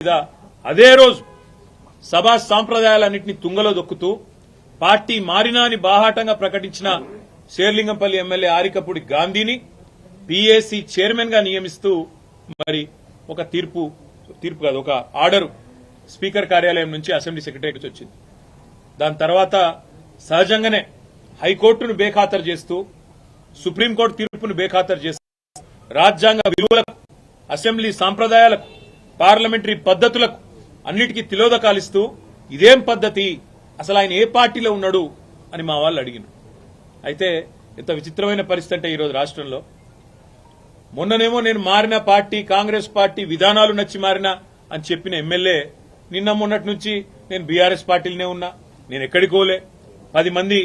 మీద అదే రోజు సభా సాంప్రదాయాలన్నింటినీ తుంగలో దొక్కుతూ పార్టీ మారినా అని బాహాటంగా ప్రకటించిన శేర్లింగంపల్లి ఎమ్మెల్యే ఆరికపూడి గాంధీని పీఏసీ చైర్మన్ గా నియమిస్తూ మరి ఒక తీర్పు కాదు ఒక ఆర్డర్ స్పీకర్ కార్యాలయం నుంచి అసెంబ్లీ సెక్రటరీకి వచ్చింది. దాని తర్వాత సహజంగానే హైకోర్టును బేఖాతరు చేస్తూ సుప్రీంకోర్టు తీర్పును బేఖాతరు చేస్తూ రాజ్యాంగ విలువలకు అసెంబ్లీ సాంప్రదాయాలకు పార్లమెంటరీ పద్దతులకు అన్నిటికీ తిలోదకాలిస్తూ ఇదేం పద్దతి, అసలు ఆయన ఏ పార్టీలో ఉన్నాడు అని మా వాళ్ళు అడిగినారు. అయితే ఎంత విచిత్రమైన పరిస్థితి అంటే ఈరోజు రాష్ట్రంలో మొన్ననేమో నేను మారిన పార్టీ కాంగ్రెస్ పార్టీ విధానాలు నచ్చి మారినా అని చెప్పిన ఎమ్మెల్యే నిన్న మొన్నటి నుంచి నేను బీఆర్ఎస్ పార్టీలోనే ఉన్నా, నేను ఎక్కడికి పోలే, 10 మంది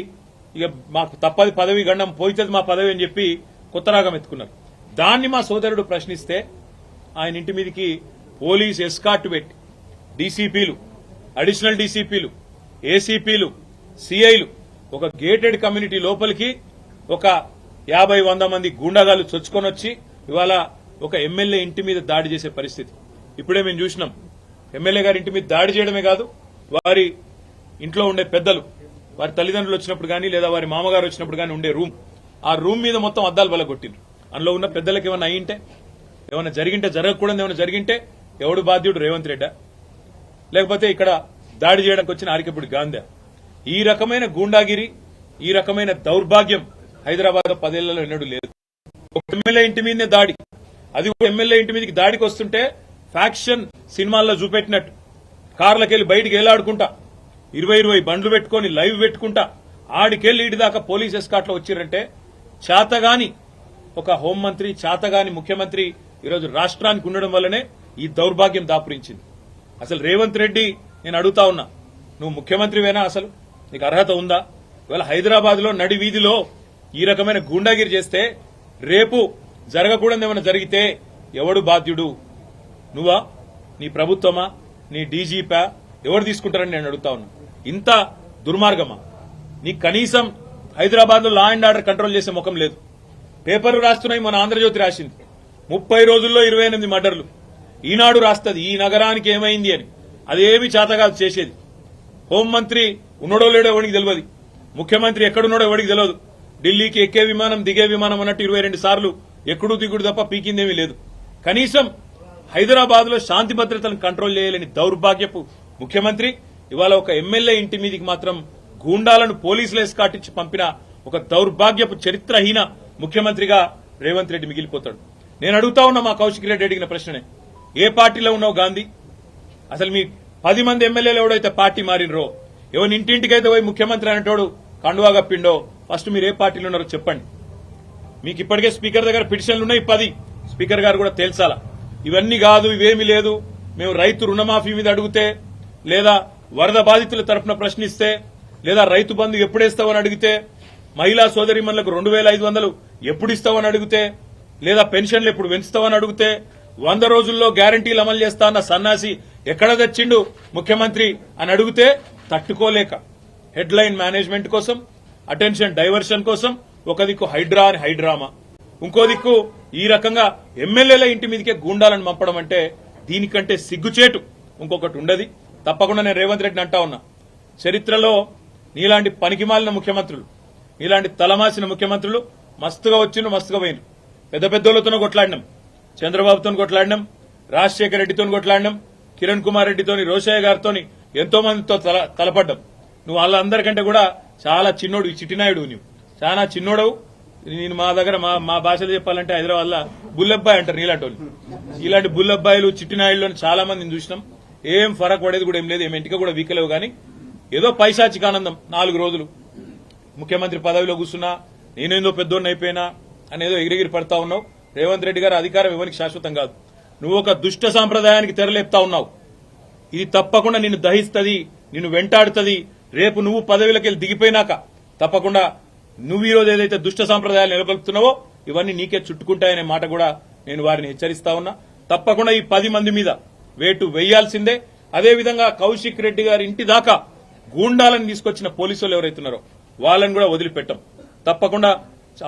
ఇక మాకు తప్పది పదవి గండం పోయితుంది మా పదవి అని చెప్పి కొత్త రాగం ఎత్తుకున్నారు. దాన్ని మా సోదరుడు ప్రశ్నిస్తే ఆయన ఇంటి మీదకి పోలీస్ ఎస్కార్ట్ పెట్టి డీసీపీలు, అడిషనల్ డీసీపీలు, ఏసీపీలు, సీఐలు ఒక గేటెడ్ కమ్యూనిటీ లోపలికి ఒక 50-100 మంది గూండాగాలు చొచ్చుకొని వచ్చి ఇవాళ ఒక ఎమ్మెల్యే ఇంటి మీద దాడి చేసే పరిస్థితి ఇప్పుడే మేము చూసినాం. ఎమ్మెల్యే గారి ఇంటి మీద దాడి చేయడమే కాదు, వారి ఇంట్లో ఉండే పెద్దలు, వారి తల్లిదండ్రులు వచ్చినప్పుడు కానీ లేదా వారి మామగారు వచ్చినప్పుడు కానీ ఉండే రూమ్, ఆ రూమ్ మీద మొత్తం అద్దాలు బలగొట్టిండ్రు. అందులో ఉన్న పెద్దలకు ఏమైనా అయ్యింటే, ఏమైనా జరిగింటే, జరగకూడదు ఏమైనా జరిగింటే ఎవడు బాధ్యుడు? రేవంత్ రెడ్డా లేకపోతే ఇక్కడ దాడి చేయడానికి వచ్చిన ఆరికపూడి గాంధీ? ఈ రకమైన గూండాగిరి, ఈ రకమైన దౌర్భాగ్యం హైదరాబాద్ 10 ఏళ్లలో ఎన్నడూ లేదు. ఒక ఎమ్మెల్యే ఇంటి మీదనే దాడి, అది ఎమ్మెల్యే ఇంటి మీదకి దాడికి వస్తుంటే ఫ్యాక్షన్ సినిమాల్లో చూపెట్టినట్టు కార్లకెళ్లి బయటికి ఏలాడుకుంటా 20 బండ్లు పెట్టుకుని లైవ్ పెట్టుకుంటా ఆడికెళ్లి ఇటు దాకా పోలీస్ ఎస్కాట్ లో వచ్చిరంటే చేతగాని ఒక హోంమంత్రి, చేతగాని ముఖ్యమంత్రి ఈరోజు రాష్ట్రానికి ఉండడం వల్లనే ఈ దౌర్భాగ్యం దాపురించింది. అసలు రేవంత్ రెడ్డి నేను అడుగుతా ఉన్నా, నువ్వు ముఖ్యమంత్రివేనా? అసలు నీకు అర్హత ఉందా? ఇవాళ హైదరాబాద్ లో నడి వీధిలో ఈ రకమైన గూండాగిరి చేస్తే రేపు జరగకూడదు ఏమైనా జరిగితే ఎవడు బాధ్యుడు? నువ్వా, నీ ప్రభుత్వమా, నీ డీజీపా? ఎవరు తీసుకుంటారని నేను అడుగుతా ఉన్నా. ఇంత దుర్మార్గమా? నీకు కనీసం హైదరాబాద్ లో లా అండ్ ఆర్డర్ కంట్రోల్ చేసే ముఖం లేదు. పేపర్లు రాస్తున్నాయి, మన ఆంధ్రజ్యోతి రాసింది 30 రోజుల్లో 28 మర్డర్లు. ఈనాడు రాస్తుంది ఈ నగరానికి ఏమైంది అని. అదేమి చేతగాదు చేసేది. హోంమంత్రి ఉన్నాడో లేడో ఎవరికి తెలియదు, ముఖ్యమంత్రి ఎక్కడున్నాడో ఎవరికి తెలియదు. ఢిల్లీకి ఎక్కే విమానం దిగే విమానం అన్నట్టు 22 సార్లు ఎక్కడూ దిగుడు తప్ప పీకిందేమీ లేదు. కనీసం హైదరాబాద్ లో శాంతి భద్రతలను కంట్రోల్ చేయలేని దౌర్భాగ్యపు ముఖ్యమంత్రి ఇవాళ ఒక ఎమ్మెల్యే ఇంటి మీదికి మాత్రం గూండాలను పోలీసులు ఎస్కాటించి పంపిన ఒక దౌర్భాగ్యపు చరిత్రహీన ముఖ్యమంత్రిగా రేవంత్ రెడ్డి మిగిలిపోతాడు. నేను అడుగుతా ఉన్నా మా కౌశిక్ రెడ్డి అడిగిన ప్రశ్ననే, ఏ పార్టీలో ఉన్నావు గాంధీ? అసలు మీ 10 మంది ఎమ్మెల్యేలు ఎవడైతే పార్టీ మారినరో, ఎవరి ఇంటింటికైతే పోయి ముఖ్యమంత్రి అనేటోడు కండువా కప్పిండో, ఫస్ట్ మీరు ఏ పార్టీలో ఉన్నారో చెప్పండి. మీకు ఇప్పటికే స్పీకర్ దగ్గర పిటిషన్లు ఉన్నాయి 10. స్పీకర్ గారు కూడా తేల్చాలా. ఇవన్నీ కాదు, ఇవేమీ లేదు, మేము రైతు రుణమాఫీ మీద అడిగితే, లేదా వరద బాధితుల తరఫున ప్రశ్నిస్తే, లేదా రైతు బంధు ఎప్పుడేస్తావని అడిగితే, మహిళా సోదరిమణులకు 2500 ఎప్పుడు ఇస్తావని అడిగితే, లేదా పెన్షన్లు ఎప్పుడు పెంచుతావని అడిగితే, 100 రోజుల్లో గ్యారంటీలు అమలు చేస్తా అన్న సన్నాసి ఎక్కడ తెచ్చిండు ముఖ్యమంత్రి అని అడిగితే తట్టుకోలేక హెడ్లైన్ మేనేజ్మెంట్ కోసం, అటెన్షన్ డైవర్షన్ కోసం ఒక దిక్కు హైడ్రా అని హైడ్రామా, ఇంకో దిక్కు ఈ రకంగా ఎమ్మెల్యేల ఇంటి మీదకే గూండాలను పంపడం అంటే దీనికంటే సిగ్గుచేటు ఇంకొకటి ఉండదు. తప్పకుండా నేను రేవంత్ రెడ్డిని అంటా ఉన్నా, చరిత్రలో నీలాంటి పనికిమాలిన ముఖ్యమంత్రులు, నీలాంటి తలమాసిన ముఖ్యమంత్రులు మస్తుగా వచ్చిండ్రు, మస్తుగా పోయినరు. పెద్ద పెద్దోళ్లతోనూ కొట్లాడినాం, చంద్రబాబుతో కొట్లాడినాం, రాజశేఖర రెడ్డితో కొట్లాడినాం, కిరణ్ కుమార్ రెడ్డితోని, రోషయ్య గారితో ఎంతో మందితో తలపడ్డాం. నువ్వు వాళ్ళందరికంటే కూడా చాలా చిన్నోడు, చిట్టినాయుడు, నువ్వు చాలా చిన్నోడవు. నేను మా దగ్గర మా భాషలో చెప్పాలంటే హైదరాబాద్ లో బుల్లబ్బాయి అంటారు నీలాంటి వాళ్ళు. ఇలాంటి బుల్లబ్బాయిలు చిట్టినాయుడులో చాలా మందిని చూసినాం. ఏం ఫరక్ పడేది కూడా ఏం లేదు, ఏం ఇంటికి కూడా వీకలేవు. కానీ ఏదో పైశాచిక ఆనందం, 4 రోజులు ముఖ్యమంత్రి పదవిలో కూర్చున్నా, నేనేందో పెద్దోడిని అయిపోయినా అనేదో ఎగిరిగిరి పడతా ఉన్నావు. రేవంత్ రెడ్డి గారు అధికారం ఎవరికి శాశ్వతం కాదు. నువ్వు ఒక దుష్ట సాంప్రదాయానికి తెరలేపుతా ఉన్నావు. ఇది తప్పకుండా నిన్ను దహిస్తుంది, నిన్ను వెంటాడుతుంది. రేపు నువ్వు పదవిలోకి దిగిపోయినాక తప్పకుండా నువ్వు ఈరోజు ఏదైతే దుష్ట సాంప్రదాయాలు నెలకొల్పుతున్నావో ఇవన్నీ నీకే చుట్టుకుంటాయనే మాట కూడా నేను వారిని హెచ్చరిస్తా ఉన్నా. తప్పకుండా ఈ 10 మంది మీద వేటు వేయాల్సిందే. అదేవిధంగా కౌశిక్ రెడ్డి గారి ఇంటి దాకా గూండాలను తీసుకొచ్చిన పోలీసులు ఎవరైతున్నారో వాళ్ళని కూడా వదిలిపెట్టాం. తప్పకుండా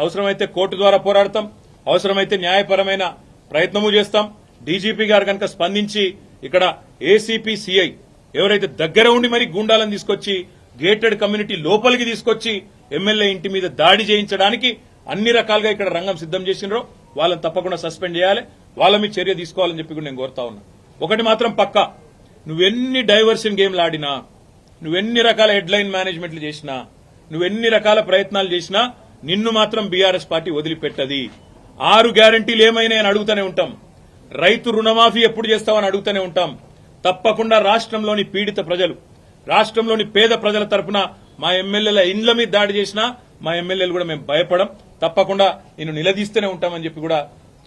అవసరమైతే కోర్టు ద్వారా పోరాడతాం, అవసరమైతే న్యాయపరమైన ప్రయత్నము చేస్తాం. డీజీపీ గారు కనుక స్పందించి ఇక్కడ ఏసీపీ సిఐ ఎవరైతే దగ్గర ఉండి మరి గూండాలను తీసుకొచ్చి గేటెడ్ కమ్యూనిటీ లోపలికి తీసుకొచ్చి ఎమ్మెల్యే ఇంటి మీద దాడి చేయించడానికి అన్ని రకాలుగా ఇక్కడ రంగం సిద్దం చేసినారో వాళ్ళని తప్పకుండా సస్పెండ్ చేయాలి, వాళ్ళ మీద చర్య తీసుకోవాలని చెప్పి కూడా నేను కోరుతా ఉన్నా. ఒకటి మాత్రం పక్కా, నువ్వెన్ని డైవర్షన్ గేమ్లు ఆడినా, నువ్వెన్ని రకాల హెడ్లైన్ మేనేజ్మెంట్లు చేసినా, నువ్వెన్ని రకాల ప్రయత్నాలు చేసినా నిన్ను మాత్రం బీఆర్ఎస్ పార్టీ వదిలిపెట్టది. 6 గ్యారంటీలు ఏమైనా అని అడుగుతూనే ఉంటాం. రైతు రుణమాఫీ ఎప్పుడు చేస్తామని అడుగుతూనే ఉంటాం. తప్పకుండా రాష్ట్రంలోని పీడిత ప్రజలు, రాష్ట్రంలోని పేద ప్రజల తరఫున మా ఎమ్మెల్యేల ఇండ్ల మీద దాడి చేసినా మా ఎమ్మెల్యేలు కూడా మేము భయపడం, తప్పకుండా నేను నిలదీస్తూనే ఉంటామని చెప్పి కూడా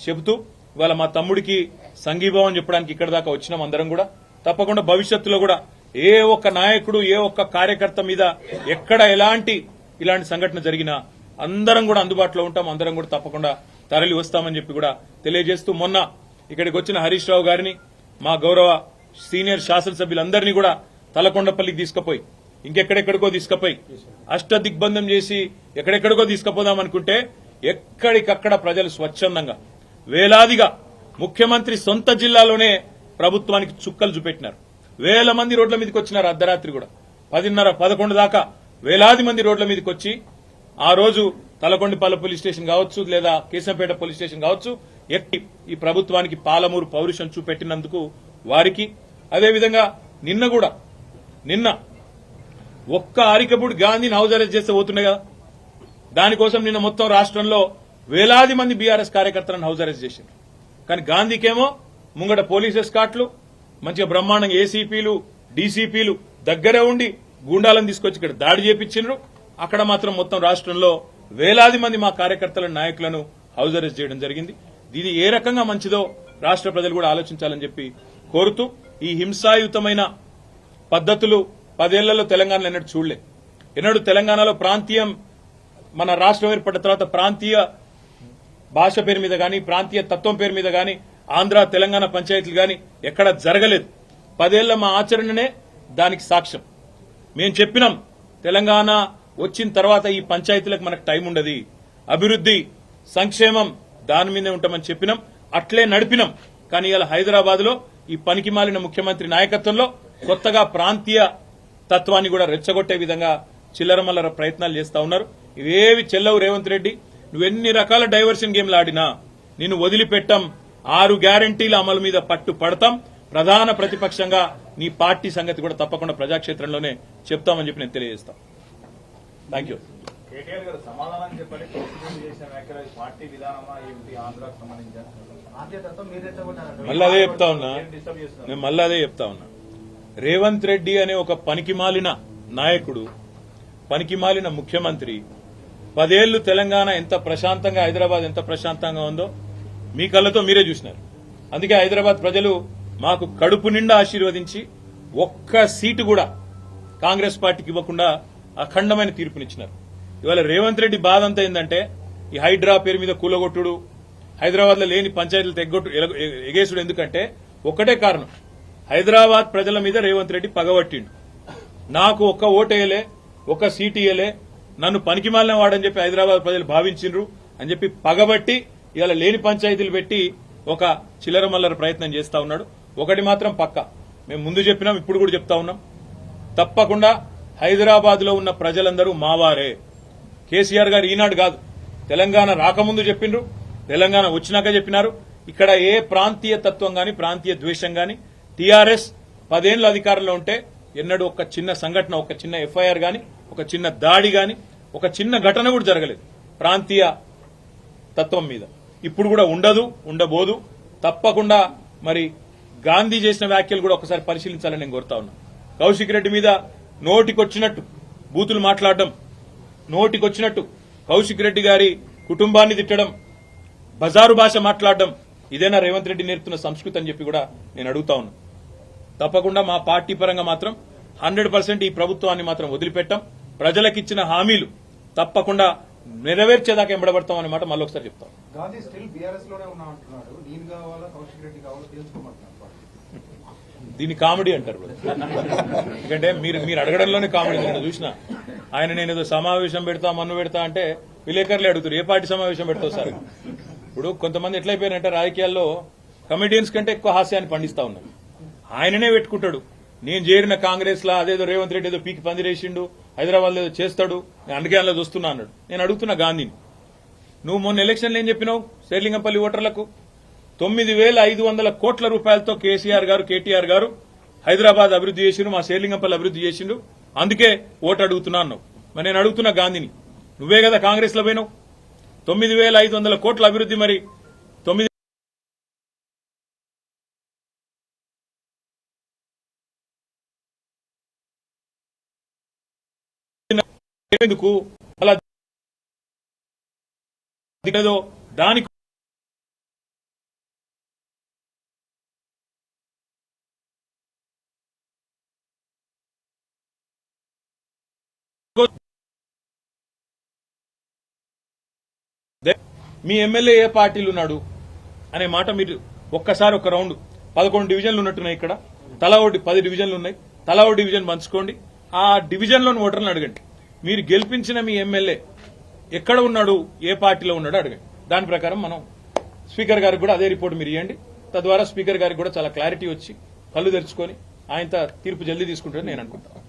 చెబుతూ ఇవాళ మా తమ్ముడికి సంఘీభావం చెప్పడానికి ఇక్కడ దాకా వచ్చినాం. అందరం కూడా తప్పకుండా భవిష్యత్తులో కూడా ఏ ఒక్క నాయకుడు, ఏ ఒక్క కార్యకర్త మీద ఎక్కడ ఇలాంటి సంఘటన జరిగినా అందరం కూడా అందుబాటులో ఉంటాం, అందరం కూడా తప్పకుండా తరలి వస్తామని చెప్పి కూడా తెలియజేస్తూ, మొన్న ఇక్కడికి వచ్చిన హరీష్ రావు గారిని, మా గౌరవ సీనియర్ శాసనసభ్యులందరినీ కూడా తలకొండపల్లికి తీసుకుపోయి ఇంకెక్కడెక్కడికో తీసుకుపోయి అష్టదిగ్బంధం చేసి ఎక్కడెక్కడికో తీసుకుపోదాం అనుకుంటే ఎక్కడికక్కడ ప్రజలు స్వచ్ఛందంగా వేలాదిగా ముఖ్యమంత్రి సొంత జిల్లాలోనే ప్రభుత్వానికి చుక్కలు చూపెట్టినారు. వేల మంది రోడ్ల మీదకి వచ్చినారు. అర్ధరాత్రి కూడా 10:30, 11 దాకా వేలాది మంది రోడ్ల మీదకి వచ్చి ఆ రోజు తలకొండపల్లి పోలీస్ స్టేషన్ కావచ్చు, లేదా కేశంపేట పోలీస్ స్టేషన్ కావచ్చు, ఈ ప్రభుత్వానికి పాలమూరు పౌరుషం చూపెట్టినందుకు వారికి, అదేవిధంగా నిన్న ఒక్క ఆరికపూడి గాంధీని హౌస్ అరెస్ట్ చేస్తే పోతున్నాయి కదా, దానికోసం నిన్న మొత్తం రాష్ట్రంలో వేలాది మంది బీఆర్ఎస్ కార్యకర్తలను హౌస్ అరెస్ట్ చేశారు. కానీ గాంధీకేమో ముంగట పోలీస్ ఎస్కాట్లు, మంచిగా బ్రహ్మాండంగా ఏసీపీలు, డీసీపీలు దగ్గరే ఉండి గూండాలను తీసుకొచ్చి ఇక్కడ దాడి చేపించారు. అక్కడ మాత్రం మొత్తం రాష్ట్రంలో వేలాది మంది మా కార్యకర్తల నాయకులను హౌస్ అరెస్ట్ చేయడం జరిగింది. ఇది ఏ రకంగా మంచిదో రాష్ట్ర ప్రజలు కూడా ఆలోచించాలని చెప్పి కోరుతూ, ఈ హింసాయుతమైన పద్దతులు 10 ఏళ్లలో తెలంగాణలో ఎన్నడూ తెలంగాణలో ప్రాంతీయం, మన రాష్ట్రం ఏర్పడిన తర్వాత ప్రాంతీయ భాష పేరు మీద గాని, ప్రాంతీయ తత్వం పేరు మీద గాని ఆంధ్ర తెలంగాణ పంచాయతీలు గాని ఎక్కడ జరగలేదు. 10 ఏళ్ల మా ఆచరణనే దానికి సాక్ష్యం. మేం చెప్పినాం, తెలంగాణ వచ్చిన తర్వాత ఈ పంచాయతీలకు మనకు టైం ఉండదు, అభివృద్ది సంక్షేమం దాని మీదే ఉంటామని చెప్పినాం, అట్లే నడిపినాం. కానీ ఇలా హైదరాబాద్ లో ఈ పనికి మాలిన ముఖ్యమంత్రి నాయకత్వంలో కొత్తగా ప్రాంతీయ తత్వాన్ని కూడా రెచ్చగొట్టే విధంగా చిల్లరమల్లర ప్రయత్నాలు చేస్తా ఉన్నారు. ఇవేవి చెల్లవు రేవంత్ రెడ్డి. నువ్వెన్ని రకాల డైవర్షన్ గేమ్లు ఆడినా నిన్ను వదిలిపెట్టాం. 6 గ్యారంటీల అమలు మీద పట్టు పడతాం. ప్రధాన ప్రతిపక్షంగా నీ పార్టీ సంగతి కూడా తప్పకుండా ప్రజాక్షేత్రంలోనే చెప్తామని చెప్పి నేను తెలియజేస్తాం. Thank you. కేటీఆర్ గారు సమాధానం చెప్పండి. చేసిన వ్యాఖ్యలు పార్టీ విధానమా ఏమిటి, ఆంధ్రాకు సంబంధించిన మళ్ళీ అదే చెప్తా ఉన్నా. రేవంత్ రెడ్డి అనే ఒక పనికిమాలిన నాయకుడు, పనికిమాలిన ముఖ్యమంత్రి 10 ఏళ్లు తెలంగాణ ఎంత ప్రశాంతంగా, హైదరాబాద్ ఎంత ప్రశాంతంగా ఉందో మీ కళ్ళతో మీరే చూసినారు. అందుకే హైదరాబాద్ ప్రజలు మాకు కడుపు నిండా ఆశీర్వదించి ఒక్క సీటు కూడా కాంగ్రెస్ పార్టీకి ఇవ్వకుండా అఖండమైన తీర్పునిచ్చినారు. ఇవాళ రేవంత్ రెడ్డి బాధ అంతా ఏంటంటే ఈ హైడ్రా పేరు మీద కూలగొట్టుడు, హైదరాబాద్ లో లేని పంచాయతీలు ఎగేసుడు. ఎందుకంటే ఒక్కటే కారణం, హైదరాబాద్ ప్రజల మీద రేవంత్ రెడ్డి పగబట్టిండు. నాకు ఒక్క ఓటేయలే, ఒక్క సీటు ఇయ్యలే, నన్ను పనికిమాలిన వాడని చెప్పి హైదరాబాద్ ప్రజలు భావించిండ్రు అని చెప్పి పగబట్టి ఇవాళ లేని పంచాయతీలు పెట్టి ఒక చిల్లరమల్లర ప్రయత్నం చేస్తా ఉన్నాడు. ఒకటి మాత్రం పక్క, మేము ముందు చెప్పినాం, ఇప్పుడు కూడా చెప్తా ఉన్నాం, తప్పకుండా హైదరాబాద్ లో ఉన్న ప్రజలందరూ మావారే. కేసీఆర్ గారు ఈనాడు కాదు, తెలంగాణ రాకముందు చెప్పిండ్రు, తెలంగాణ వచ్చినాక చెప్పినారు. ఇక్కడ ఏ ప్రాంతీయ తత్వం గాని, ప్రాంతీయ ద్వేషం గాని, టీఆర్ఎస్ 10 ఏళ్ల అధికారంలో ఉంటే ఎన్నడూ ఒక చిన్న సంఘటన, ఒక చిన్న ఎఫ్ఐఆర్ గాని, ఒక చిన్న దాడి గాని, ఒక చిన్న ఘటన కూడా జరగలేదు ప్రాంతీయ తత్వం మీద. ఇప్పుడు కూడా ఉండదు, ఉండబోదు. తప్పకుండా మరి గాంధీ చేసిన వ్యాఖ్యలు కూడా ఒకసారి పరిశీలించాలని నేను కోరుతా ఉన్నా. కౌశిక్ రెడ్డి మీద నోటికొచ్చినట్టు బూతులు మాట్లాడడం, నోటికొచ్చినట్టు కౌశిక్ రెడ్డి గారి కుటుంబాన్ని తిట్టడం, బజారు భాష మాట్లాడడం, ఇదేనా రేవంత్ రెడ్డి నేర్పుతున్న సంస్కృతి అని చెప్పి కూడా నేను అడుగుతా ఉన్నా. తప్పకుండా మా పార్టీ పరంగా మాత్రం 100% ఈ ప్రభుత్వాన్ని మాత్రం వదిలిపెట్టాం. ప్రజలకిచ్చిన హామీలు తప్పకుండా నెరవేర్చేదాకా ఎంబడబడతాం అనే మాట మళ్ళీ ఒకసారి చెప్తాం. దీన్ని కామెడీ అంటారు. ఎందుకంటే మీరు అడగడంలోనే కామెడీ. నేను చూసిన ఆయన, నేను ఏదో సమావేశం పెడతా, మన్ను పెడతా అంటే విలేకరులే అడుగుతారు, ఏ పార్టీ సమావేశం పెడతావు సార్. ఇప్పుడు కొంతమంది ఎట్లయిపోయారంటే రాజకీయాల్లో కమెడియన్స్ కంటే ఎక్కువ హాస్యాన్ని పండిస్తా ఉన్నారు. ఆయననే పెట్టుకుంటాడు. నేను చేరిన కాంగ్రెస్ లా అదేదో రేవంత్ రెడ్డి ఏదో పీకి పందిరేసిండు, హైదరాబాద్ లో ఏదో చేస్తాడు, నేను అందుకే అందులో చూస్తున్నా అన్నాడు. నేను అడుగుతున్నా గాంధీని, నువ్వు మొన్న ఎలక్షన్లు ఏం చెప్పినావు శేర్లింగంపల్లి ఓటర్లకు? 9,500 కోట్ల రూపాయలతో కేసీఆర్ గారు కేటీఆర్ గారు హైదరాబాద్ అభివృద్ధి చేసిండు, మా శేర్లింగంపల్లి అభివృద్ధి చేసిండు, అందుకే ఓటు అడుగుతున్నా అన్నావు. మరి నేను అడుగుతున్నా గాంధీని, నువ్వే కదా కాంగ్రెస్ లో పోయినావు, 9,500 కోట్ల అభివృద్ధి మరి 9 ఎందుకు అలా దానికి మీ ఎమ్మెల్యే ఏ పార్టీలు ఉన్నాడు అనే మాట మీరు ఒక్కసారి ఒక రౌండ్ 11 డివిజన్లు ఉన్నట్టున్నాయి ఇక్కడ, తలా ఒకటి 10 డివిజన్లు ఉన్నాయి, తలా ఒక డివిజన్ పంచుకోండి, ఆ డివిజన్లోని ఓటర్లను అడగండి, మీరు గెలిపించిన మీ ఎమ్మెల్యే ఎక్కడ ఉన్నాడు, ఏ పార్టీలో ఉన్నాడో అడగండి. దాని ప్రకారం మనం స్పీకర్ గారికి కూడా అదే రిపోర్ట్ మీరు ఇవ్వండి. తద్వారా స్పీకర్ గారికి కూడా చాలా క్లారిటీ వచ్చి కళ్ళు తెరుచుకొని ఆయన తీర్పు జల్దీ తీసుకుంటారని నేను అనుకుంటాను.